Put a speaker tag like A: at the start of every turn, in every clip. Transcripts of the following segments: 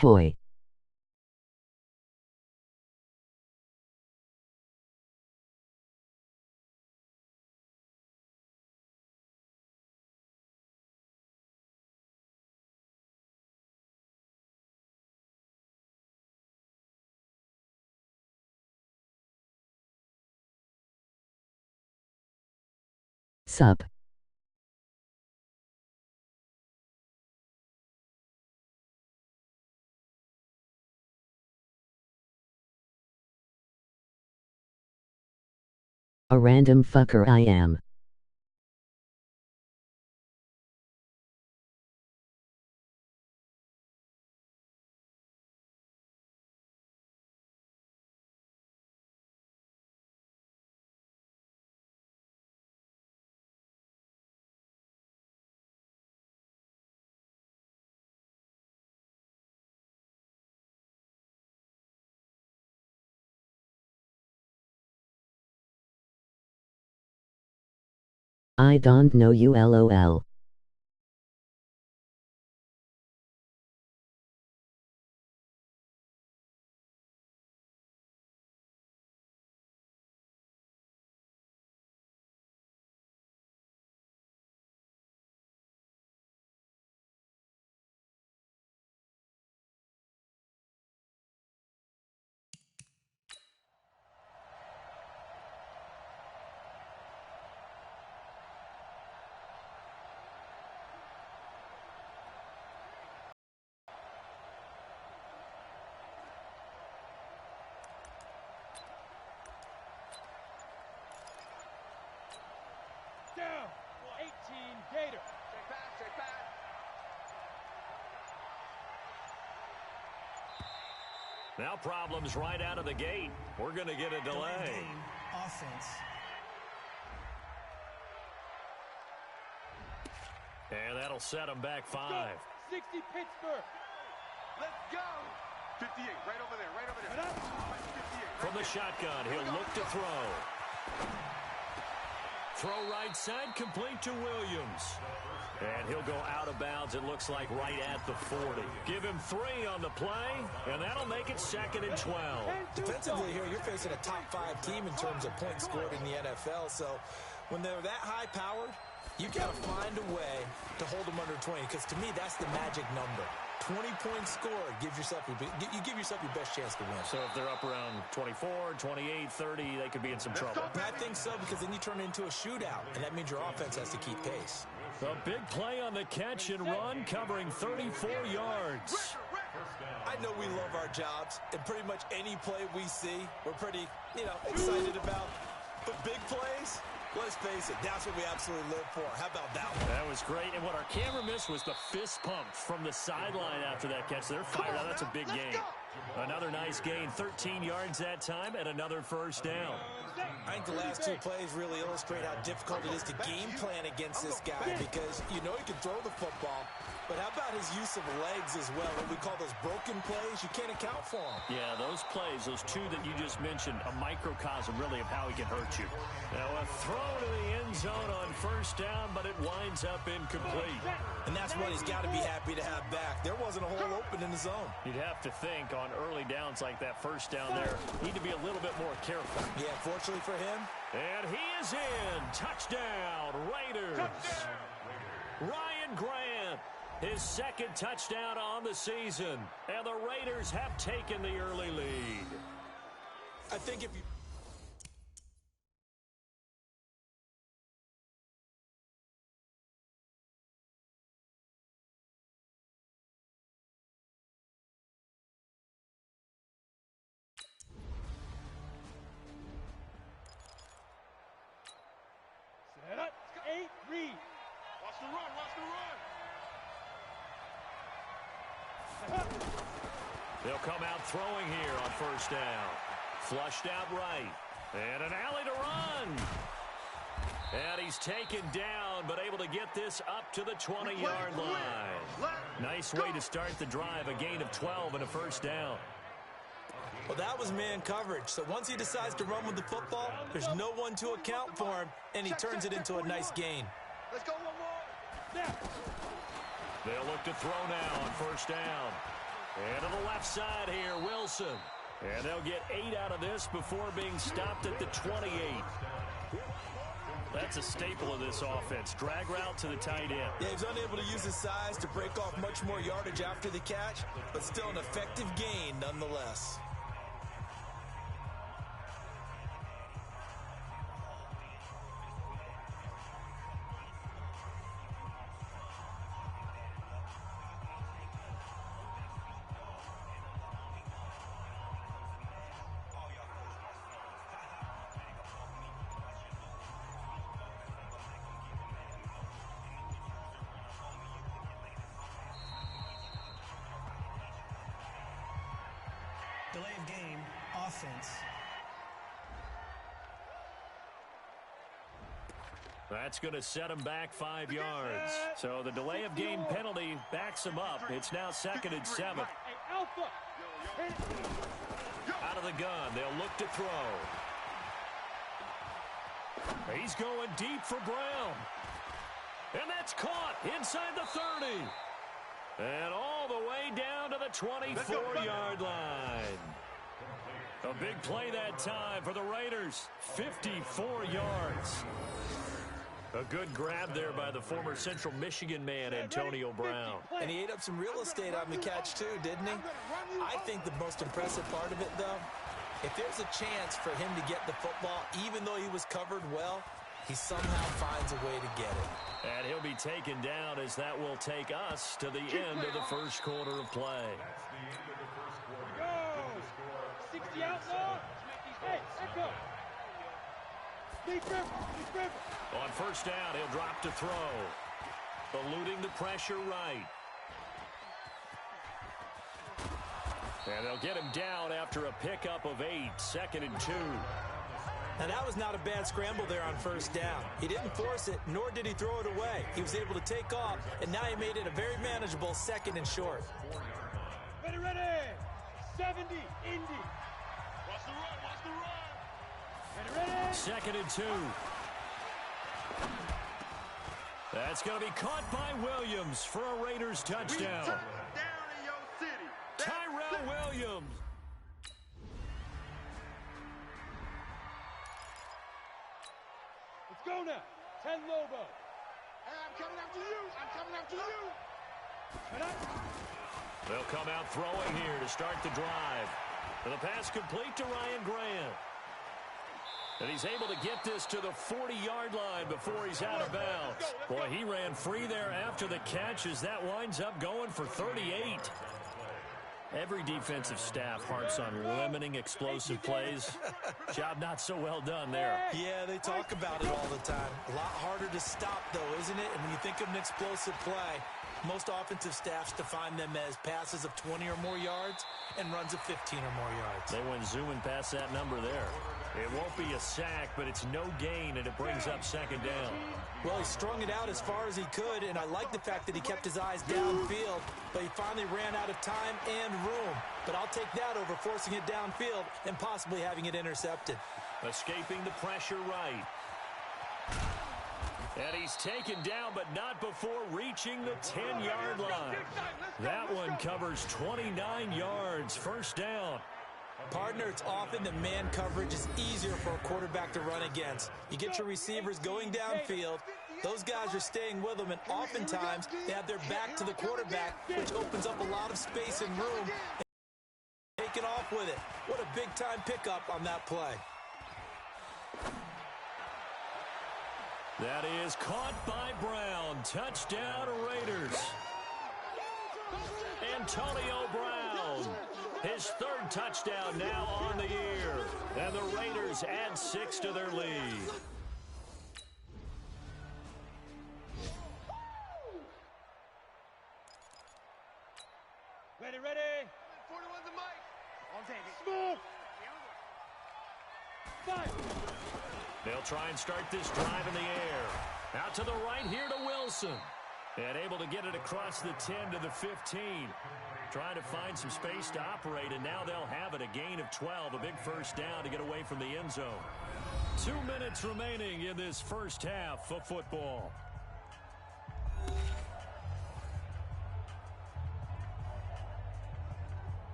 A: Hoy. Sup. A random fucker I am. I don't know you lol.
B: Down, 18 Gator. Check back.
C: Now problems right out of the gate. We're going to get a delay.
D: Offense.
C: And that'll set them back 5.
B: 60 Pittsburgh. Let's go. 58, right over there. 58.
C: From the shotgun, he'll look to throw. Throw right side, complete to Williams. And he'll go out of bounds, it looks like, right at the 40. Give him 3 on the play, and that'll make it 2nd and 12.
D: Defensively here, you're facing a top-5 team in terms of points scored in the NFL. So when they're that high-powered, you've got to find a way to hold them under 20. Because to me, that's the magic number. 20 points scored gives yourself you give yourself your best chance to win.
C: So if they're up around 24, 28, 30, they could be in some trouble.
D: I think so, because then you turn it into a shootout, and that means your offense has to keep pace.
C: A big play on the catch and run, covering 34 yards.
D: I know we love our jobs, and pretty much any play we see, we're pretty, excited about. But big plays, let's face it, that's what we absolutely live for. How about that one?
C: That was great, and what our camera missed was the fist pump from the sideline after that catch. They're fired out. That's a big gain. Another nice gain, 13 yards that time, and another first down.
D: I think the last 2 plays really illustrate how difficult it is to game plan against this guy, because you know he can throw the football, but how about his use of legs as well? What we call those broken plays, you can't account for them.
C: Yeah, those plays, those 2 that you just mentioned, a microcosm really of how he can hurt you. Now a throw to the end zone on first down, but it winds up incomplete.
D: And that's what he's got to be happy to have back. There wasn't a hole open in the zone.
C: You'd have to think on early downs like that first down there, need to be a little bit more careful.
D: Yeah, fortunately for him.
C: And he is in. Touchdown, Raiders. Ryan Grant, his 2nd touchdown on the season. And the Raiders have taken the early lead.
D: I think if you...
B: Set up. 8 Reed. Watch the run.
C: They'll come out throwing here on first down. Flushed out right. And an alley to run. And he's taken down, but able to get this up to the 20-yard line. Nice way to start the drive, a gain of 12 and a first down.
D: Well, that was man coverage. So once he decides to run with the football, there's no one to account for him, and he turns it into a nice gain.
B: Let's go one more.
C: They'll look to throw now on first down. And to the left side here, Wilson. And they'll get 8 out of this before being stopped at the 28. That's a staple of this offense. Drag route to the tight end.
D: Yeah, he's unable to use his size to break off much more yardage after the catch, but still an effective gain nonetheless.
E: Delay of game, offense.
C: That's going to set him back 5 yards. So the delay of game penalty backs him up. It's now 2nd and 7. Out of the gun, they'll look to throw. He's going deep for Brown. And that's caught inside the 30. And all the way down to the 24-yard line. A big play that time for the Raiders. 54 yards. A good grab there by the former Central Michigan man, Antonio Brown.
D: And he ate up some real estate on the catch, too, didn't he? I think the most impressive part of it, though, if there's a chance for him to get the football, even though he was covered well, he somehow finds a way to get it.
C: And he'll be taken down as that will take us to the end of the first quarter of play.
B: Go! 60 outlaw. Hey, echo.
C: On first down, he'll drop to throw. Eluding the pressure right. And they'll get him down after a pickup of 8, 2nd and 2.
D: Now, that was not a bad scramble there on first down. He didn't force it, nor did he throw it away. He was able to take off, and now he made it a very manageable 2nd and short.
B: Ready, ready. 70, Indy. Watch the run, watch the run. Ready, ready.
C: 2nd and 2. That's going to be caught by Williams for a Raiders touchdown.
B: Down in your city.
C: Tyrell Williams.
B: Let's go now. 10 Lobo. Hey, I'm coming after you. I'm coming after you.
C: They'll come out throwing here to start the drive. And the pass complete to Ryan Grant. And he's able to get this to the 40-yard line before he's out of bounds. Boy, he ran free there after the catch as that winds up going for 38. Every defensive staff harps on limiting explosive plays. Job not so well done there.
D: Yeah, they talk about it all the time. A lot harder to stop, though, isn't it? And when you think of an explosive play, most offensive staffs define them as passes of 20 or more yards and runs of 15 or more yards.
C: They went zooming past that number there. It won't be a sack, but it's no gain, and it brings up 2nd down.
D: Well, he strung it out as far as he could, and I like the fact that he kept his eyes downfield, but he finally ran out of time and room. But I'll take that over forcing it downfield and possibly having it intercepted.
C: Escaping the pressure right. And he's taken down, but not before reaching the 10-yard line. That one covers 29 yards, first down.
D: Partner, it's often that man coverage is easier for a quarterback to run against. You get your receivers going downfield. Those guys are staying with them, and oftentimes they have their back to the quarterback, which opens up a lot of space and room. And taking off with it. What a big-time pickup on that play.
C: That is caught by Brown. Touchdown, Raiders. Antonio Brown. His 3rd touchdown now on the year. And the Raiders add 6 to their lead.
B: Ready, ready. 41's the mic. On tape. Smooth. 5.
C: They'll try and start this drive in the air. Out to the right here to Wilson. And able to get it across the 10 to the 15. Trying to find some space to operate, and now they'll have it. A gain of 12, a big first down to get away from the end zone. 2 minutes remaining in this first half of football.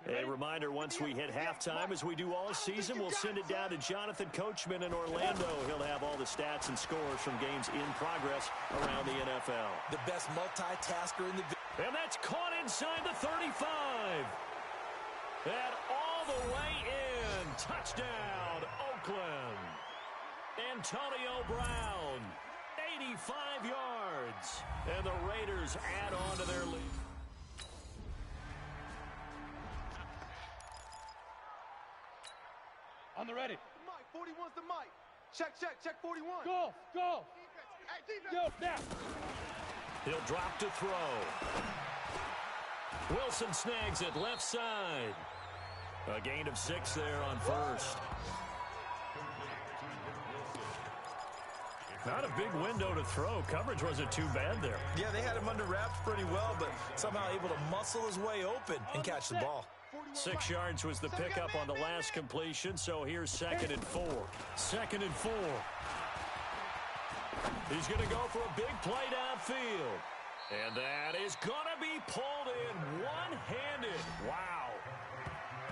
C: A reminder, once we hit halftime, as we do all season, we'll send it down to Jonathan Coachman in Orlando. He'll have all the stats and scores from games in progress around the NFL.
D: The best multitasker in the...
C: And that's caught inside the 35. And all the way in. Touchdown, Oakland. Antonio Brown, 85 yards. And the Raiders add on to their lead.
B: On the ready.
F: Mike, 41's the Mike. Check 41.
B: Go.
F: Defense. Hey, defense.
B: Yo, now.
C: He'll drop to throw. Wilson snags it left side. A gain of 6 there on first. Not a big window to throw. Coverage wasn't too bad there.
D: Yeah, they had him under wraps pretty well, but somehow able to muscle his way open and catch the ball.
C: 6 yards was the pickup on the last completion, so here's 2nd and 4. 2nd and 4. He's going to go for a big play downfield. And that is going to be pulled in one-handed. Wow.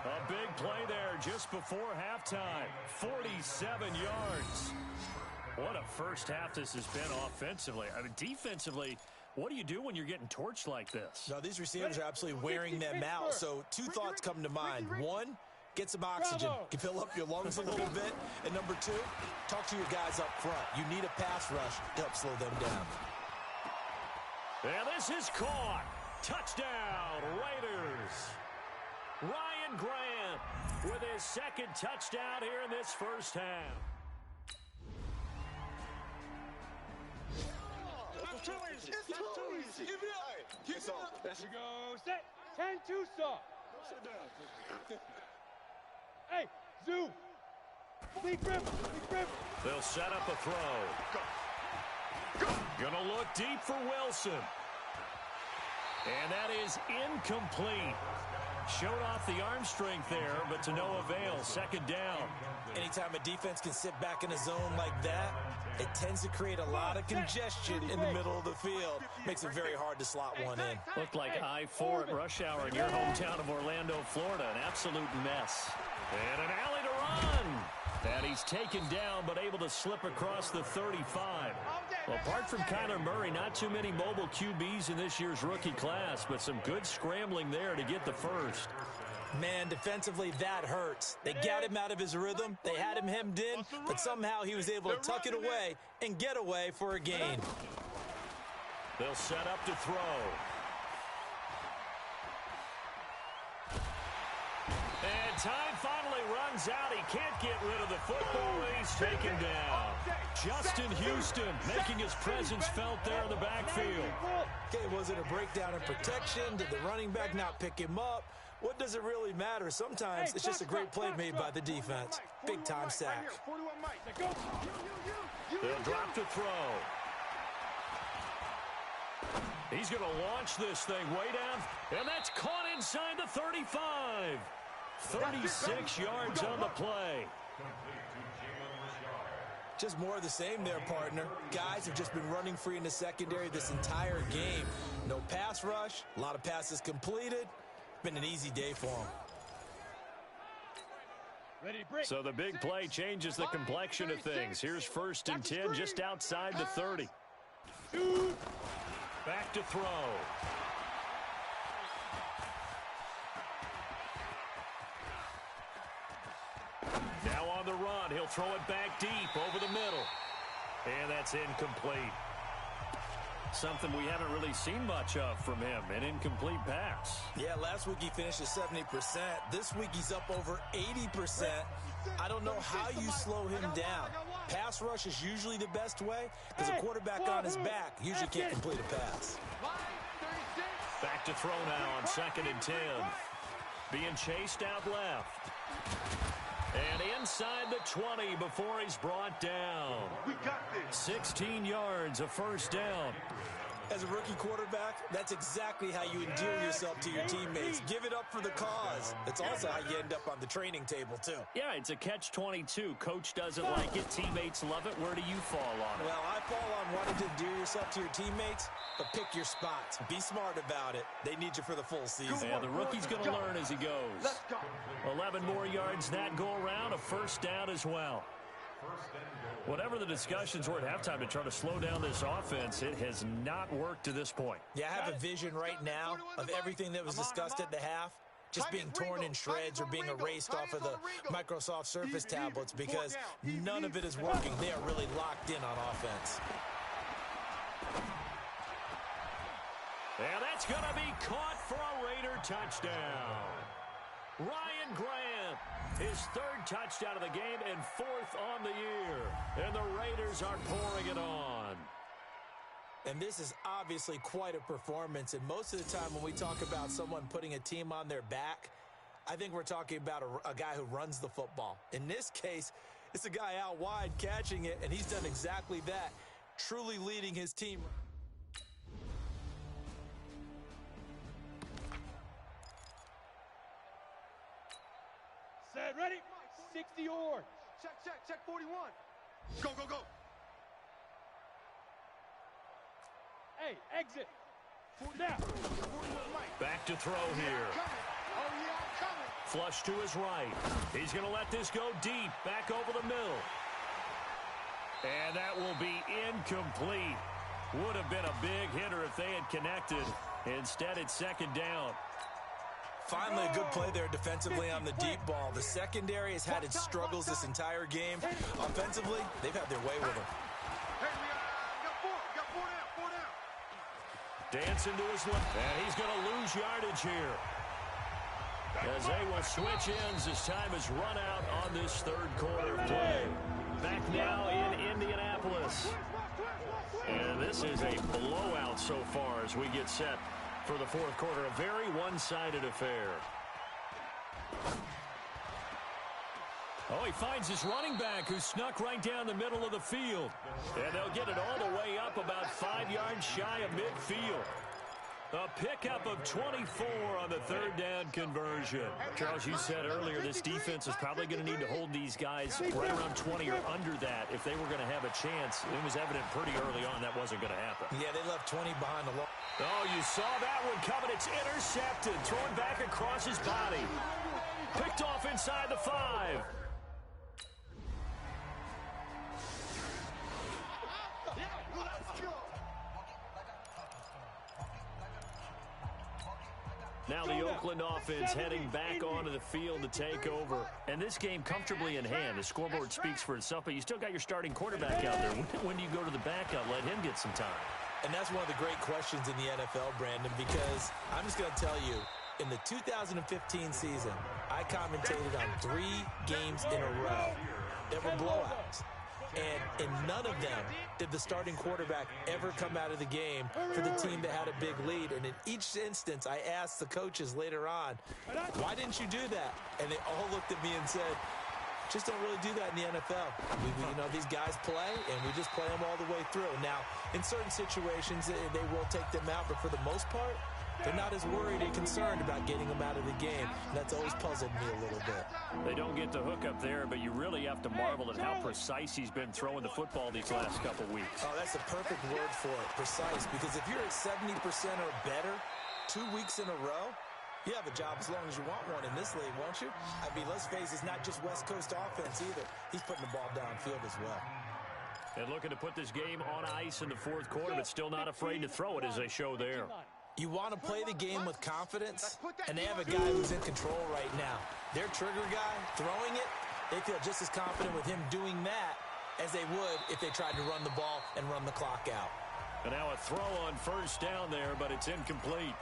C: A big play there just before halftime. 47 yards. What a first half this has been offensively. I mean, defensively, what do you do when you're getting torched like this?
D: No, these receivers are absolutely wearing them out. So 2 thoughts come to mind. 1, get some oxygen. Can fill up your lungs a little bit. And number 2, talk to your guys up front. You need a pass rush to help slow them down.
C: And this is caught. Touchdown, Raiders. Ryan Grant with his 2nd touchdown here in this first half.
F: It's too easy. Give it up. Here
B: we go. Set. 10-2 stop.
F: Sit down.
B: Hey, zoom. Big grip.
C: They'll set up a throw. Gonna look deep for Wilson. And that is incomplete. Showed off the arm strength there, but to no avail. 2nd down.
D: Anytime a defense can sit back in a zone like that, it tends to create a lot of congestion in the middle of the field. Makes it very hard to slot one in.
C: Looked like I-4 at rush hour in your hometown of Orlando, Florida. An absolute mess. And an alley to run. And he's taken down, but able to slip across the 35. Well, apart from Kyler Murray, not too many mobile QBs in this year's rookie class, but some good scrambling there to get the first.
D: Man, defensively, that hurts. They got him out of his rhythm. They had him hemmed in, but somehow he was able to tuck it away and get away for a gain.
C: They'll set up to throw. And time finally runs out. He can't get rid of the football, and he's taken down. Justin Houston making his presence felt there in the backfield.
D: Okay, was it a breakdown in protection? Did the running back not pick him up? What does it really matter? Sometimes it's just a great play made by the defense. Big-time sack.
C: They'll drop to throw. He's going to launch this thing way down, and that's caught inside the 35. 36 yards on the play.
D: Just more of the same there, partner. Guys have just been running free in the secondary this entire game. No pass rush, a lot of passes completed. Been an easy day for them.
C: So the big play changes the complexion of things. Here's 1st and 10 just outside the 30. Back to throw. Now on the run, he'll throw it back deep over the middle. And that's incomplete. Something we haven't really seen much of from him, an incomplete pass.
D: Yeah, last week he finished at 70%. This week he's up over 80%. I don't know how you slow him down. Pass rush is usually the best way because a quarterback on his back usually can't complete a pass.
C: Back to throw now on 2nd and 10. Being chased out left. And inside the 20 before he's brought down.
F: We got this.
C: 16 yards, a first down.
D: As a rookie quarterback, that's exactly how you endear yourself to your teammates. Give it up for the cause. It's also how you end up on the training table, too.
C: Yeah, it's a catch-22. Coach doesn't like it. Teammates love it. Where do you fall on it?
D: Well, I fall on wanting to endear yourself to your teammates, but pick your spots. Be smart about it. They need you for the full season.
C: Yeah, the rookie's going to learn as he goes.
F: Let's go.
C: 11 more yards that go around, a first down as well. Whatever the discussions were at halftime to try to slow down this offense, it has not worked to this point.
D: Yeah, I have a vision right now of everything that was discussed at the half just being torn in shreds or being erased off of the Microsoft Surface tablets because none of it is working. They are really locked in on offense.
C: And that's going to be caught for a Raider touchdown. Ryan Grant, his third touchdown of the game and fourth on the year. And the Raiders are pouring it on.
D: And this is obviously quite a performance. And most of the time when we talk about someone putting a team on their back, I think we're talking about a guy who runs the football. In this case, it's a guy out wide catching it, and he's done exactly that, truly leading his team.
B: Set, ready? 60 yards.
F: Check 41. Go, go, go.
B: Hey, exit. Now.
C: Back to throw here.
F: Oh, yeah, I'm coming.
C: Flush to his right. He's going to let this go deep. Back over the middle. And that will be incomplete. Would have been a big hitter if they had connected. Instead, it's second down.
D: Finally, a good play there defensively on the deep ball. The secondary has had its struggles this entire game. Offensively, they've had their way with him.
F: Hey, we got four down.
C: Dancing to his left. And he's going to lose yardage here. As they will switch ends as time has run out on this third quarter of play. Back now in Indianapolis. And this is a blowout so far as we get set for the fourth quarter. A very one-sided affair. Oh, he finds his running back who snuck right down the middle of the field. And they'll get it all the way up about 5 yards shy of midfield. A pickup of 24 on the third down conversion. Charles, you said earlier this defense is probably going to need to hold these guys right around 20 or under that if they were going to have a chance. It was evident pretty early on that wasn't going to happen.
D: Yeah, they left 20 behind the line.
C: Oh, you saw that one coming. It's intercepted. Thrown back across his body. Picked off inside the 5. Now the Oakland offense heading back onto the field to take over. And this game comfortably in hand. The scoreboard speaks for itself, but you still got your starting quarterback out there. When do you go to the backup? Let him get some time.
D: And that's one of the great questions in the NFL, Brandon, because I'm just going to tell you, in the 2015 season, I commentated on 3 games in a row that were blowouts. And in none of them did the starting quarterback ever come out of the game for the team that had a big lead. And in each instance, I asked the coaches later on, why didn't you do that? And they all looked at me and said, just don't really do that in the NFL. These guys play, and we just play them all the way through. Now, in certain situations, they will take them out, but for the most part, they're not as worried and concerned about getting them out of the game. That's always puzzled me a little bit.
C: They don't get the hook up there, but you really have to marvel at how precise he's been throwing the football these last couple weeks.
D: Oh, that's the perfect word for it, precise, because if you're at 70% or better 2 weeks in a row, you have a job as long as you want one in this league, won't you? I mean, let's face it, it's not just West Coast offense either. He's putting the ball downfield as well.
C: And looking to put this game on ice in the fourth quarter, but still not afraid to throw it as they show there.
D: You want to play the game with confidence, and they have a guy who's in control right now. Their trigger guy, throwing it, they feel just as confident with him doing that as they would if they tried to run the ball and run the clock out.
C: And now a throw on first down there, but it's incomplete.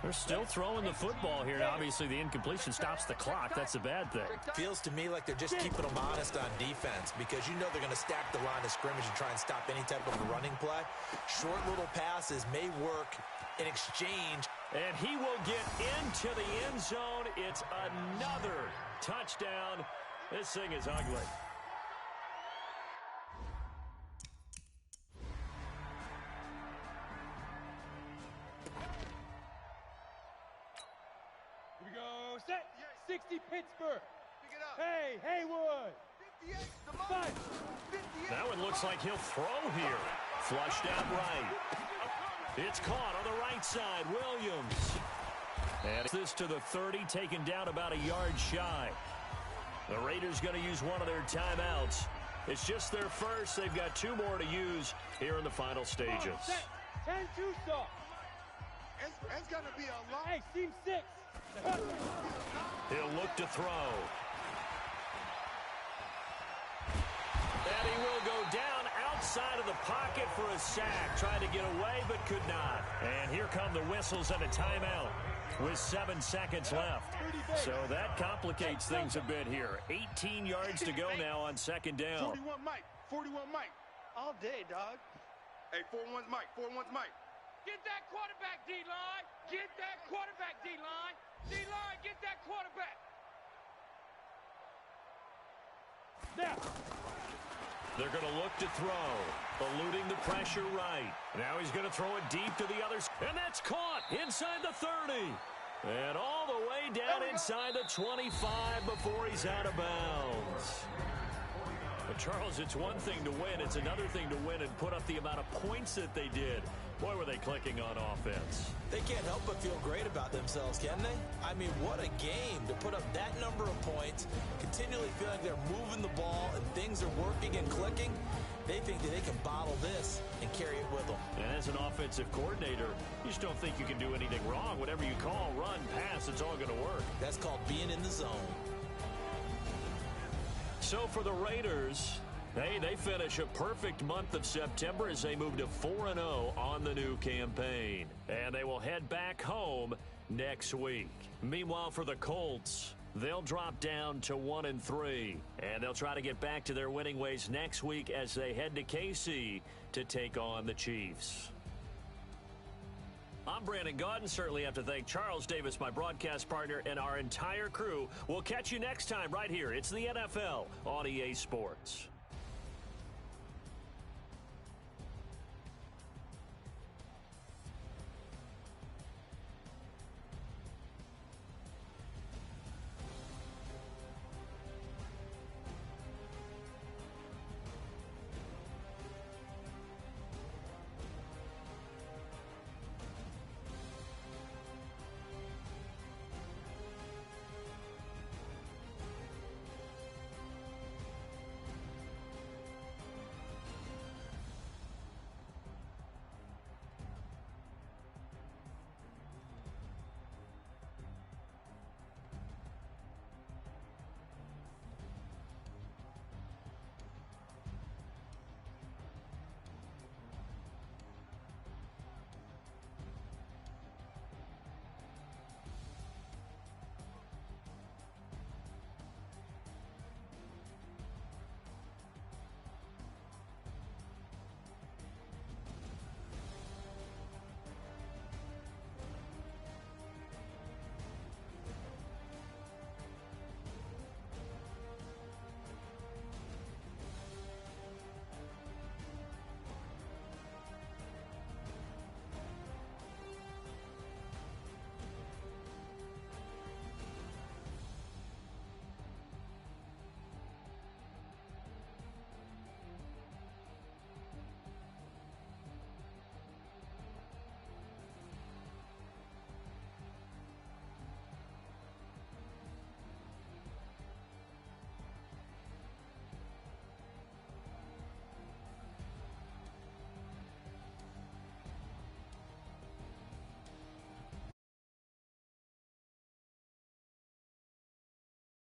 C: They're still throwing the football here. Obviously, the incompletion stops the clock. That's a bad thing.
D: Feels to me like they're just keeping them honest on defense because you know they're going to stack the line of scrimmage and try and stop any type of a running play. Short little passes may work in exchange.
C: And he will get into the end zone. It's another touchdown. This thing is ugly.
B: 60 Pittsburgh.
F: Pick it up.
B: Hey, Haywood.
F: 58, the
B: Five.
F: 58.
C: That one looks like he'll throw here. Flushed out right. It's caught on the right side. Williams. And this to the 30, taken down about a yard shy. The Raiders going to use one of their timeouts. It's just their first. They've got 2 more to use here in the final stages.
B: 10-2 soft.
F: It's going to be a lot.
B: Hey, seam 6.
C: He'll look to throw. And he will go down outside of the pocket for a sack. Tried to get away, but could not. And here come the whistles and a timeout with 7 seconds left. So that complicates things a bit here. 18 yards to go now on second down.
F: 41 Mike. 41 Mike.
E: All day, dog.
F: Hey, 4-1's Mike. 4-1's Mike.
B: Get that quarterback, D-line. Get that quarterback, D-line. D-line, get that quarterback. Now.
C: They're going to look to throw, eluding the pressure right. Now he's going to throw it deep to the others, and that's caught inside the 30. And all the way down inside the 25 before he's out of bounds. But Charles, it's one thing to win. It's another thing to win and put up the amount of points that they did. Boy, were they clicking on offense.
D: They can't help but feel great about themselves, can they? I mean, what a game to put up that number of points, continually feel like they're moving the ball and things are working and clicking. They think that they can bottle this and carry it with them.
C: And as an offensive coordinator, you just don't think you can do anything wrong. Whatever you call, run, pass, it's all going to work.
D: That's called being in the zone.
C: So for the Raiders, hey, they finish a perfect month of September as they move to 4-0 on the new campaign. And they will head back home next week. Meanwhile, for the Colts, they'll drop down to 1-3. And they'll try to get back to their winning ways next week as they head to KC to take on the Chiefs. I'm Brandon Gaudin. Certainly have to thank Charles Davis, my broadcast partner, and our entire crew. We'll catch you next time right here. It's the NFL on EA Sports.